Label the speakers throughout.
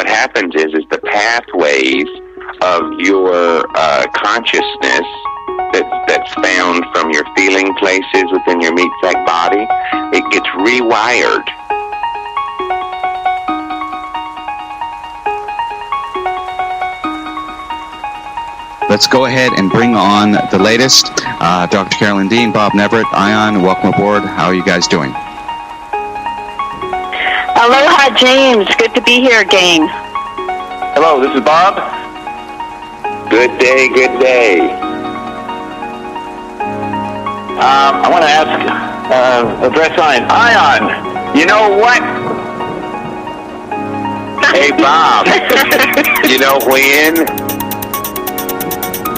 Speaker 1: what happens is the pathways of your consciousness that's found from your feeling places within your meat sack body, it gets rewired.
Speaker 2: Let's go ahead and bring on the latest. Dr. Carolyn Dean, Bob Neveritt, uON, welcome aboard. How are you guys doing?
Speaker 3: Aloha, James. Good to be here again.
Speaker 1: Hello, this is Bob. Good day, good day. I want to ask, address line, uON, you know what? Hey, Bob, you know when?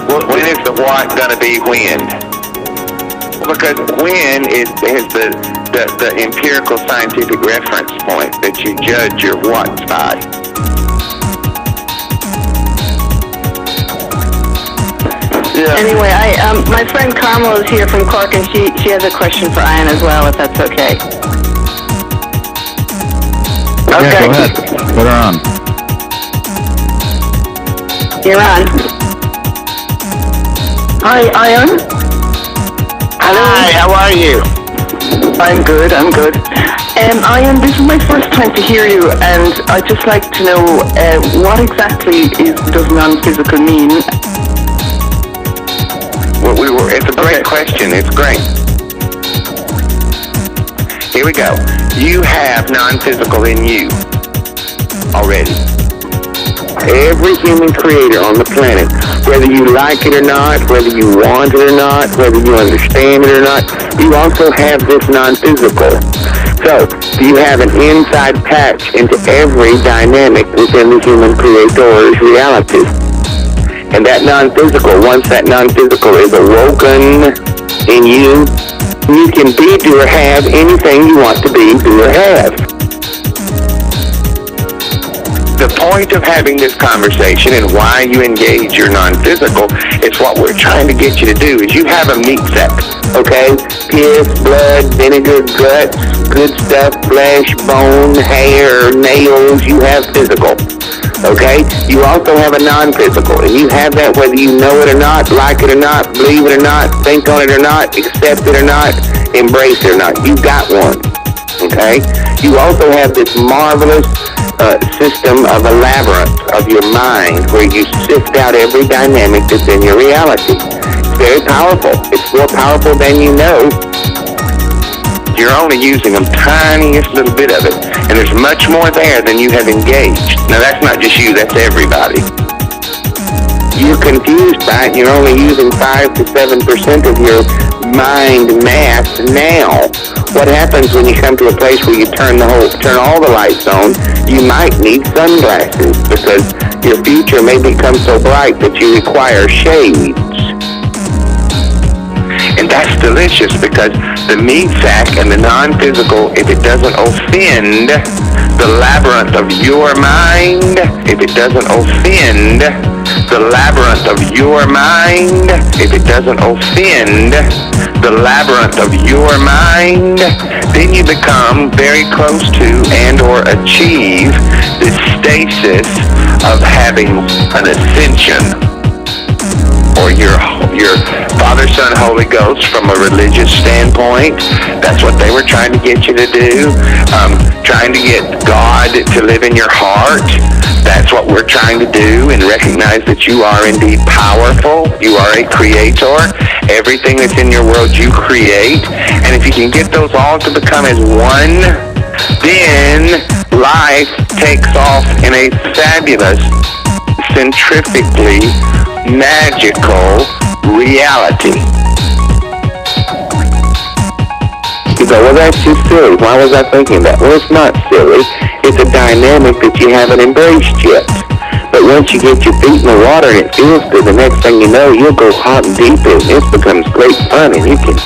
Speaker 1: When is the what going to be when? Because when is the empirical scientific reference point that you judge your what's by.
Speaker 3: Yeah. Anyway, my friend Carmel is here from Cork, and she has a question for uON as well, if that's okay.
Speaker 2: Yeah, go ahead. Put her on.
Speaker 3: You're on. Hi, uON. Hello.
Speaker 1: Hi, how are you?
Speaker 3: I'm good. uON, this is my first time to hear you, and I'd just like to know what exactly does non-physical mean?
Speaker 1: Well, it's a great question. It's great. Here we go. You have non-physical in you already. Every human creator on the planet, whether you like it or not, whether you want it or not, whether you understand it or not, you also have this non-physical. So, you have an inside patch into every dynamic within the human creator's reality. And that non-physical, once that non-physical is awoken in you, you can be, do, or have anything you want to be, do, or have. The point of having this conversation and why you engage your non-physical is what we're trying to get you to do. Is you have a meat sack, okay? Piss, blood, vinegar, guts, good stuff, flesh, bone, hair, nails. You have physical, okay? You also have a non-physical, and you have that whether you know it or not, like it or not, believe it or not, think on it or not, accept it or not, embrace it or not. You got one, okay? You also have this marvelous system of a labyrinth of your mind where you sift out every dynamic that's in your reality. It's very powerful. It's more powerful than you know. You're only using a tiniest little bit of it, and there's much more there than you have engaged. Now that's not just you, that's everybody. You're confused by it. You're only using 5 to 7% of your mind mass now. What happens when you come to a place where you turn all the lights on? You might need sunglasses because your future may become so bright that you require shades. And that's delicious because the meat sack and the non-physical, if it doesn't offend the labyrinth of your mind, if it doesn't offend the labyrinth of your mind, if it doesn't offend the labyrinth of your mind, then you become very close to and or achieve this stasis of having an ascension, or your Father, Son, Holy Ghost from a religious standpoint. That's what they were trying to get you to do, trying to get God to live in your heart. That's what we're trying to do, and recognize that you are indeed powerful. You are a creator. Everything that's in your world you create. And if you can get those all to become as one, then life takes off in a fabulous, centrifugally magical reality. You go, well, that's just silly. Why was I thinking that? Well, it's not silly. It's a dynamic that you haven't embraced yet. But once you get your feet in the water and it feels good, the next thing you know, you'll go hot and deep and it becomes great fun, and you can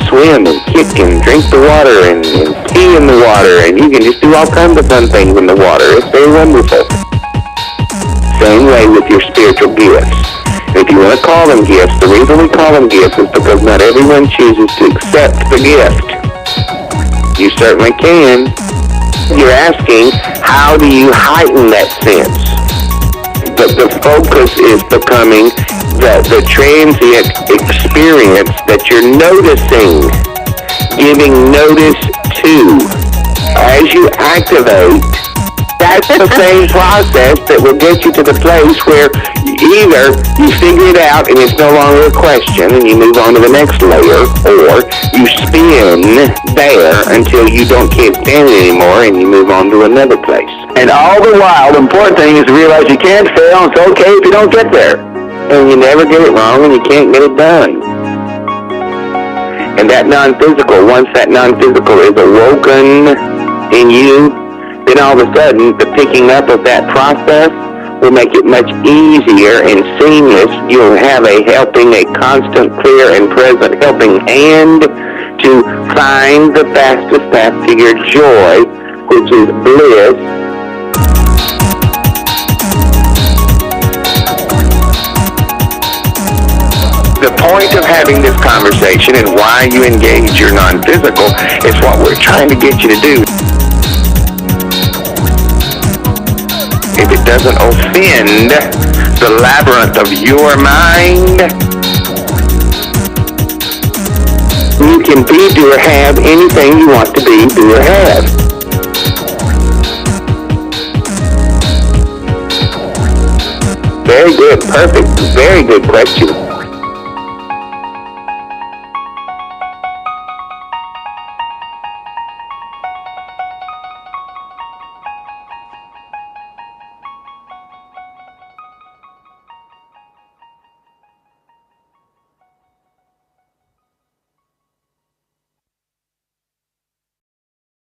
Speaker 1: swim and kick and drink the water and pee in the water, and you can just do all kinds of fun things in the water. It's very wonderful. Same way with your spiritual gifts. If you want to call them gifts, the reason we call them gifts is because not everyone chooses to accept the gift. You certainly can. You're asking, How do you heighten that sense? The focus is becoming the transient experience that you're noticing, giving notice to. As you activate, that's the same process that will get you to the place where either you figure it out and it's no longer a question and you move on to the next layer, or you spin there until you can't stand it anymore and you move on to another place. And all the while, the important thing is to realize you can't fail and it's okay if you don't get there. And you never get it wrong and you can't get it done. And that non-physical, once that non-physical is awoken in you, then all of a sudden the picking up of that process will make it much easier and seamless. You'll have a constant, clear, and present helping hand to find the fastest path to your joy, which is bliss. The point of having this conversation and why you engage your non-physical is what we're trying to get you to do. If it doesn't offend the labyrinth of your mind, you can be, do, or have anything you want to be, do, or have. Very good, perfect, very good question.